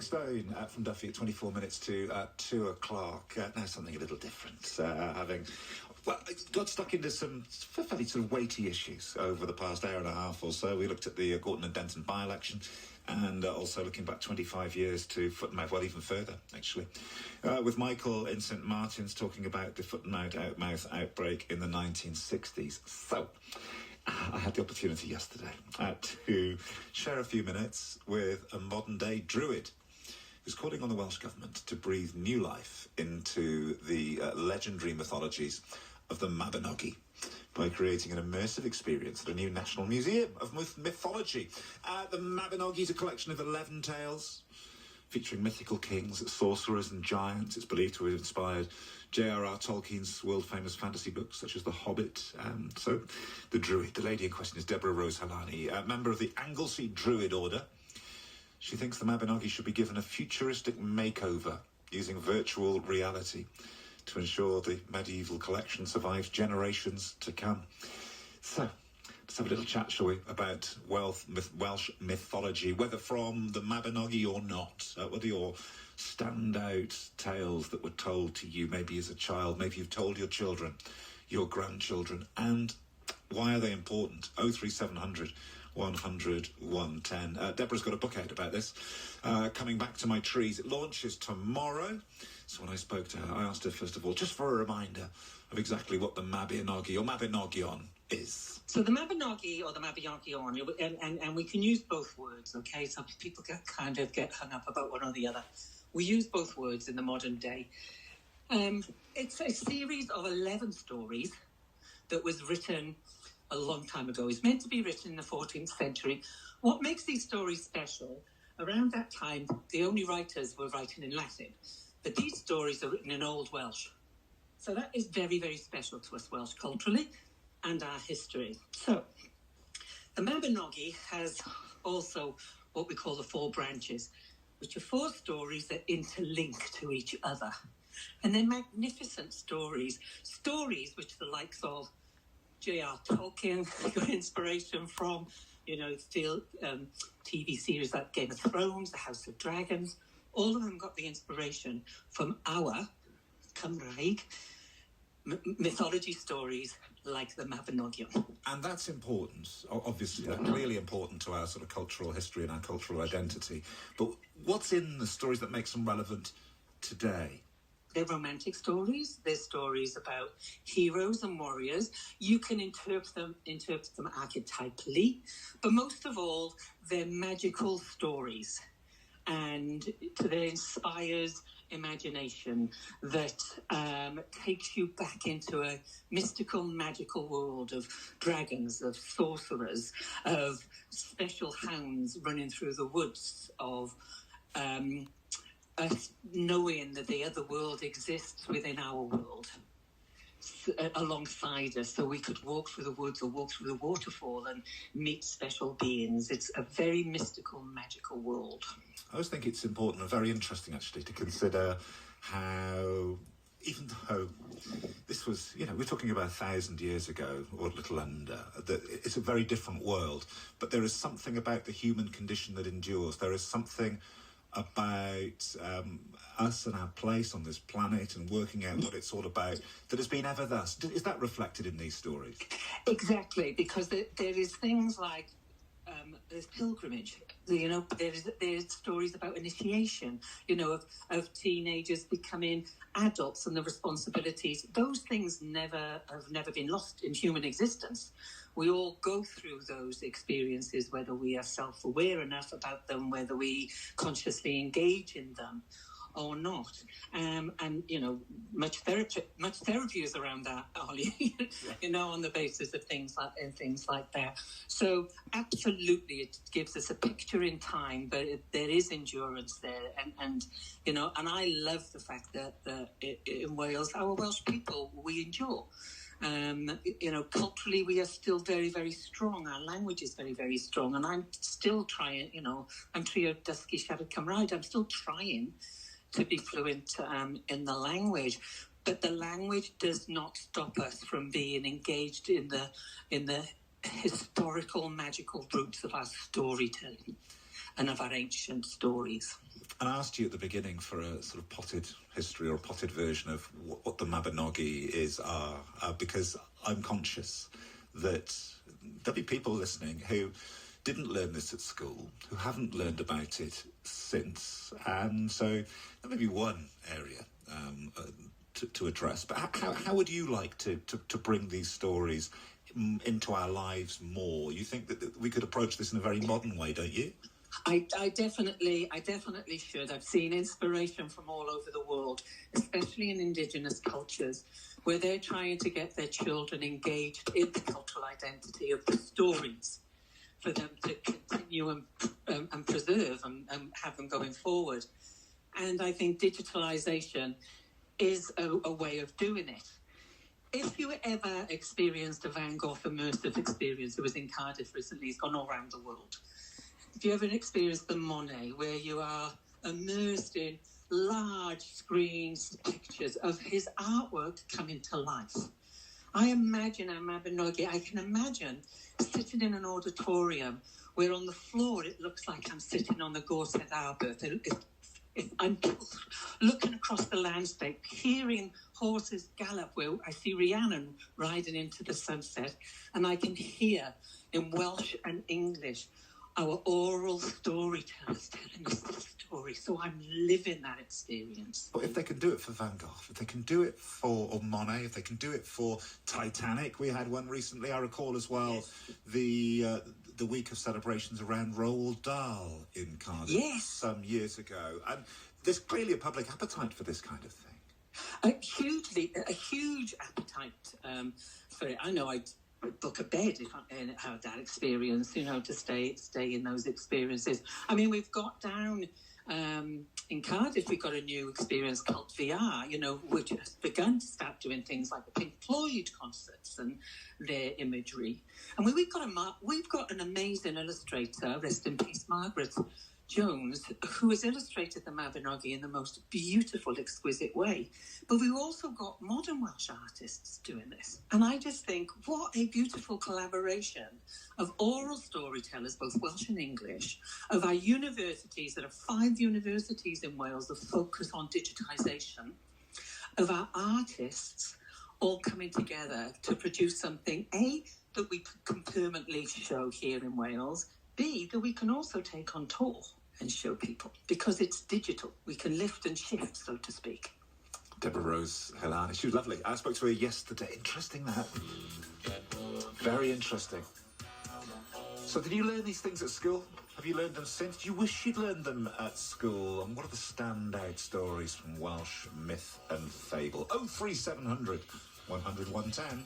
Stone from Duffy at 24 minutes to 2 o'clock. Now something a little different. Got stuck into some fairly sort of weighty issues over the past hour and a half or so. We looked at the Gorton and Denton by-election and also looking back 25 years to foot and mouth, well, even further, actually, with Michael in St Martin's talking about the foot and mouth outbreak in the 1960s. So I had the opportunity yesterday to share a few minutes with a modern-day druid who's calling on the Welsh Government to breathe new life into the legendary mythologies of the Mabinogi by creating an immersive experience at a new National Museum of Mythology. The Mabinogi is a collection of 11 tales featuring mythical kings, sorcerers and giants. It's believed to have inspired J.R.R. Tolkien's world-famous fantasy books such as The Hobbit. So the druid, the lady in question, is Deborah Rose Halani, a member of the Anglesey Druid Order. She thinks the Mabinogi should be given a futuristic makeover using virtual reality to ensure the medieval collection survives generations to come. So, let's have a little chat, shall we, about Welsh mythology, whether from the Mabinogi or not, whether your standout tales that were told to you maybe as a child, maybe you've told your children, your grandchildren, and why are they important? 03700 100 110. Deborah's got a book out about this, Coming Back to My Trees. It launches tomorrow. So when I spoke to her, I asked her, first of all, just for a reminder of exactly what the Mabinogi or Mabinogion is. So the Mabinogi or the Mabinogion, and we can use both words, okay? Some people get hung up about one or the other. We use both words in the modern day. It's a series of 11 stories that was written a long time ago. It's meant to be written in the 14th century. What makes these stories special, around that time, the only writers were writing in Latin. But these stories are written in Old Welsh. So that is very, very special to us Welsh culturally and our history. So the Mabinogi has also what we call the 4 branches, which are 4 stories that interlink to each other. And they're magnificent stories which the likes of J.R. Tolkien got inspiration from, TV series like Game of Thrones, The House of Dragons. All of them got the inspiration from our Cymraeg mythology stories like the Mabinogion. And that's important, obviously, really important to our sort of cultural history and our cultural identity. But what's in the stories that makes them relevant today? They're romantic stories. They're stories about heroes and warriors. You can interpret them archetypally, but most of all, they're magical stories. And that inspires imagination, that takes you back into a mystical, magical world of dragons, of sorcerers, of special hounds running through the woods, of us knowing that the other world exists within our world alongside us, so we could walk through the woods or walk through the waterfall and meet special beings. It's a very mystical, magical world. I always think it's important and very interesting, actually, to consider how, even though this was, we're talking about 1,000 years ago or a little under, that it's a very different world, but there is something about the human condition that endures. There is something about us and our place on this planet and working out what it's all about that has been ever thus. Is that reflected in these stories? Exactly, because there is things like there's pilgrimage, there's stories about initiation, of teenagers becoming adults and the responsibilities. Those things have never been lost in human existence. We all go through those experiences, whether we are self-aware enough about them, whether we consciously engage in them or not. And much therapy is around that, Ollie, on the basis of things like that. So absolutely, it gives us a picture in time, but there is endurance there. And I love the fact that in Wales, our Welsh people, we endure. Culturally, we are still very, very strong. Our language is very, very strong. And I'm still trying, I'm trio dysgu siarad Cymraeg. I'm still trying to be fluent in the language, but the language does not stop us from being engaged in the historical, magical roots of our storytelling. and of our ancient stories. And I asked you at the beginning for a sort of potted history or a potted version of what the Mabinogi are, because I'm conscious that there'll be people listening who didn't learn this at school, who haven't learned about it since, and so there may be one area to address. But how would you like to bring these stories into our lives more? You think that we could approach this in a very modern way, don't you? I definitely should. I've seen inspiration from all over the world, especially in Indigenous cultures, where they're trying to get their children engaged in the cultural identity of the stories for them to continue and preserve and have them going forward. And I think digitalisation is a way of doing it. If you ever experienced a Van Gogh immersive experience, it was in Cardiff recently, it's gone all around the world. If you ever experienced the Monet, where you are immersed in large screens, pictures of his artwork coming to life. I imagine our Mabinogi, I can imagine sitting in an auditorium where on the floor it looks like I'm sitting on the Gorset Arbor. If I'm looking across the landscape, hearing horses gallop, where I see Rhiannon riding into the sunset, and I can hear in Welsh and English our oral storytellers telling us the story. So I'm living that experience. But if they can do it for Van Gogh, if they can do it for Monet, if they can do it for Titanic, we had one recently, I recall as well, yes. The week of celebrations around Roald Dahl in Cardiff, yes, some years ago. And there's clearly a public appetite for this kind of thing. A huge appetite for it. I know I'd book a bed if I had that experience, to stay in those experiences. I mean, we've got down in Cardiff, we've got a new experience called VR, which has begun to start doing things like the Pink Floyd concerts and their imagery. And we've got an amazing illustrator, rest in peace, Margaret Jones, who has illustrated the Mabinogi in the most beautiful, exquisite way. But we've also got modern Welsh artists doing this. And I just think, what a beautiful collaboration of oral storytellers, both Welsh and English, of our universities. There are 5 universities in Wales that focus on digitisation, of our artists all coming together to produce something, A, that we can permanently show here in Wales, B, that we can also take on tour and show people, because it's digital. We can lift and shift, so to speak. Deborah Rose Helani, she was lovely. I spoke to her yesterday. Interesting, that. Very interesting. So did you learn these things at school? Have you learned them since? Do you wish you'd learned them at school? And what are the standout stories from Welsh myth and fable? 03700 100 110.